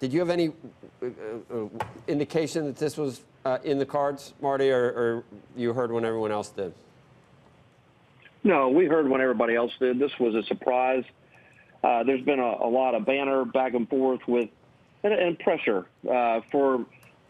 Did you have any indication that this was in the cards, Marty, or you heard when everyone else did? No, we heard when everybody else did. This was a surprise. There's been a lot of banter back and forth with and pressure for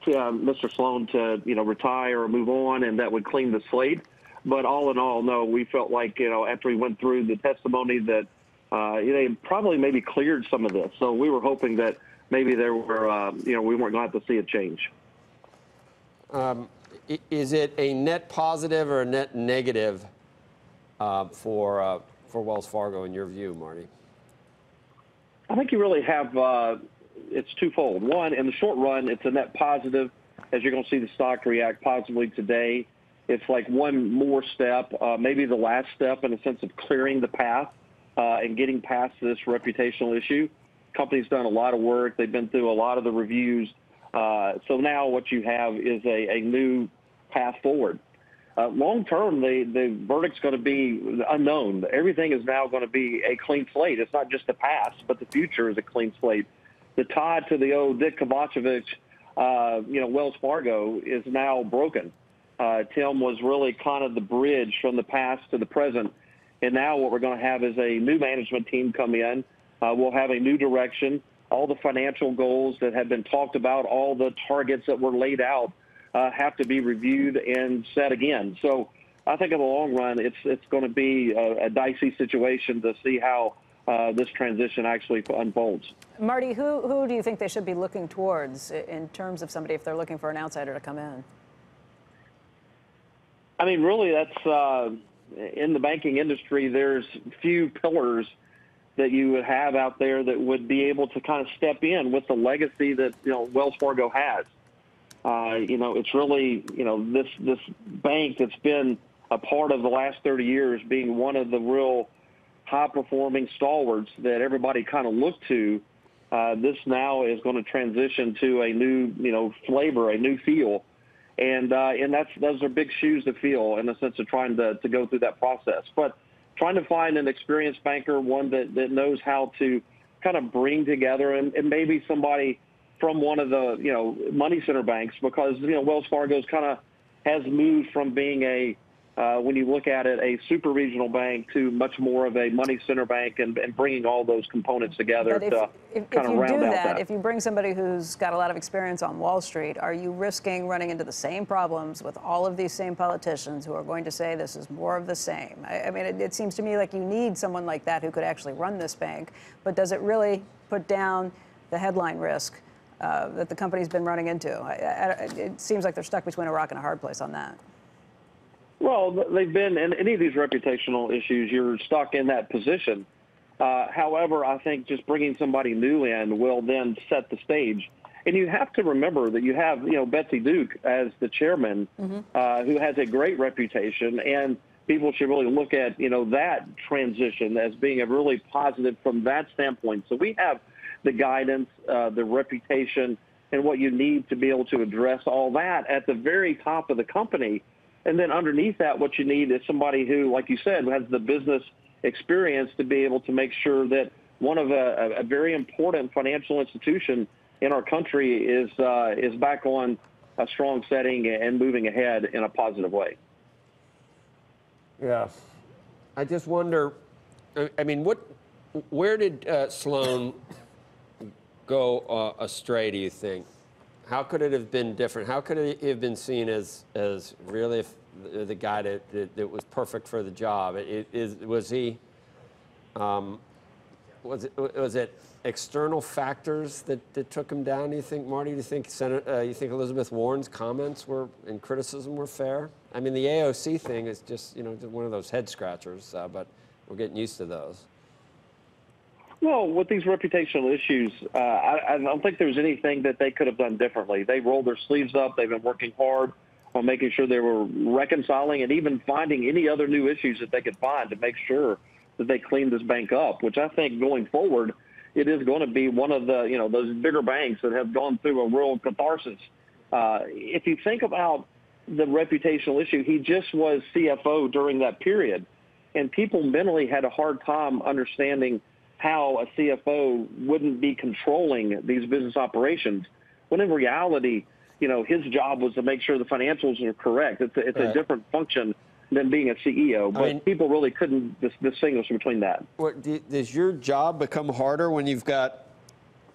Mr. Sloan to retire or move on, and that would clean the slate. But all in all, no, we felt like after we went through the testimony that they probably maybe cleared some of this. So we were hoping that maybe there were we weren't going to have to see a change. Is it a net positive or a net negative for Wells Fargo in your view, Marty? I think you really have it's twofold. One, in the short run, it's a net positive, as you're going to see the stock react positively today. It's like one more step, maybe the last step in a sense of clearing the path and getting past this reputational issue. Company's done a lot of work. They've been through a lot of the reviews. So now what you have is a new path forward. Long term, the verdict's going to be unknown. Everything is now going to be a clean slate. It's not just the past, but the future is a clean slate. The tie to the old Dick Kovacevic, Wells Fargo is now broken. Tim was really kind of the bridge from the past to the present. And now what we're going to have is a new management team come in. We'll have a new direction. All the financial goals that have been talked about, all the targets that were laid out have to be reviewed and set again. So I think in the long run, it's going to be a dicey situation to see how this transition actually unfolds. Marty, who do you think they should be looking towards in terms of somebody if they're looking for an outsider to come in? I mean, really, that's in the banking industry, there's few pillars that you would have out there that would be able to kind of step in with the legacy that Wells Fargo has. It's really this bank that's been a part of the last 30 years being one of the real high-performing stalwarts that everybody kind of looked to. This now is going to transition to a new flavor, a new feel. And those are big shoes to fill in the sense of trying to go through that process. But trying to find an experienced banker, one that knows how to kind of bring together and maybe somebody from one of the, money center banks, because, Wells Fargo's kind of has moved from being when you look at it, a super regional bank to much more of a money center bank and bringing all those components together to kind of round out that. If you bring somebody who's got a lot of experience on Wall Street, are you risking running into the same problems with all of these same politicians who are going to say this is more of the same? I mean, it seems to me like you need someone like that who could actually run this bank, but does it really put down the headline risk that the company's been running into? It seems like they're stuck between a rock and a hard place on that. Well, they've been in any of these reputational issues, you're stuck in that position. However, I think just bringing somebody new in will then set the stage. And you have to remember that you have, Betsy Duke as the chairman, who has a great reputation, and people should really look at, that transition as being a really positive from that standpoint. So we have the guidance, the reputation, and what you need to be able to address all that at the very top of the company. And then underneath that, what you need is somebody who, like you said, has the business experience to be able to make sure that one of a very important financial institution in our country is back on a strong setting and moving ahead in a positive way. Yeah. I just wonder, I mean, where did Sloan go astray, do you think? How could it have been different? How could it have been seen as really the guy that was perfect for the job? Was it external factors that took him down? Do you think, Marty? Do you think you think Elizabeth Warren's comments and criticism were fair? I mean, the AOC thing is just one of those head scratchers, but we're getting used to those. Well, with these reputational issues, I don't think there's anything that they could have done differently. They rolled their sleeves up. They've been working hard on making sure they were reconciling and even finding any other new issues that they could find to make sure that they cleaned this bank up, which I think going forward, it is going to be one of the, those bigger banks that have gone through a real catharsis. If you think about the reputational issue, he just was CFO during that period, and people mentally had a hard time understanding how a CFO wouldn't be controlling these business operations, when in reality, his job was to make sure the financials are correct. It's Right. a different function than being a CEO, but people really couldn't distinguish between that. Does your job become harder when you've got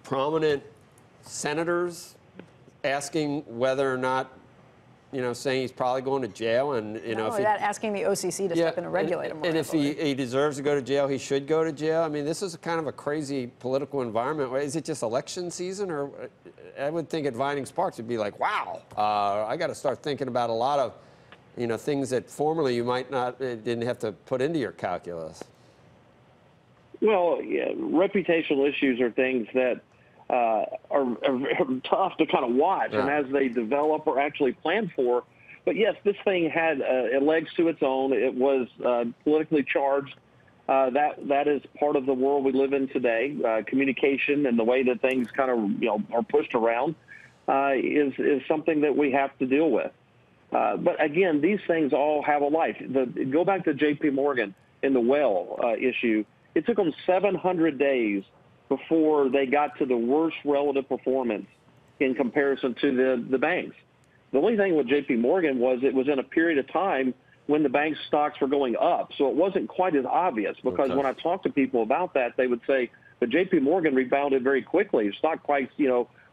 prominent senators asking whether or not, saying he's probably going to jail, and Not only that, asking the OCC to step in and regulate him more and if heavily. he deserves to go to jail, he should go to jail. I mean, this is kind of a crazy political environment. Is it just election season, or I would think at Vining Sparks would be like, wow, I got to start thinking about a lot of, things that formerly you might not didn't have to put into your calculus. Well, yeah, reputational issues are things that are tough to kind of watch, and as they develop or actually plan for. But yes, this thing had legs to its own. It was politically charged. That is part of the world we live in today. Communication and the way that things kind of are pushed around is something that we have to deal with. But again, these things all have a life. Go back to J.P. Morgan in the well issue. It took them 700 days before they got to the worst relative performance in comparison to the banks. The only thing with J.P. Morgan was it was in a period of time when the bank stocks were going up. So it wasn't quite as obvious, because when I talked to people about that, they would say, but J.P. Morgan rebounded very quickly. Stock price,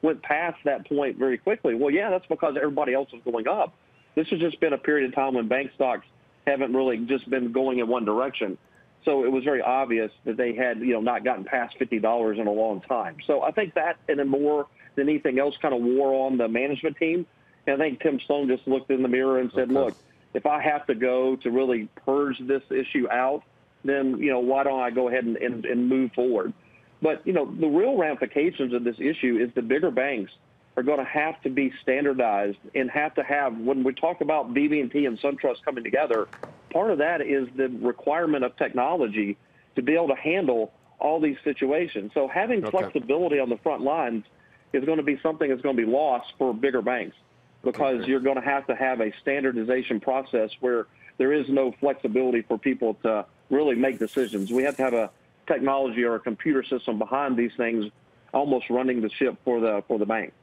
went past that point very quickly. Well, yeah, that's because everybody else was going up. This has just been a period of time when bank stocks haven't really just been going in one direction. So it was very obvious that they had, not gotten past $50 in a long time. So I think that, and then more than anything else, kind of wore on the management team. And I think Tim Sloan just looked in the mirror and said, look, if I have to go to really purge this issue out, then, why don't I go ahead and move forward? But, the real ramifications of this issue is the bigger banks are going to have to be standardized and have, when we talk about BB&T and SunTrust coming together, part of that is the requirement of technology to be able to handle all these situations. So having flexibility on the front lines is going to be something that's going to be lost for bigger banks, because you're going to have a standardization process where there is no flexibility for people to really make decisions. We have to have a technology or a computer system behind these things almost running the ship for the bank.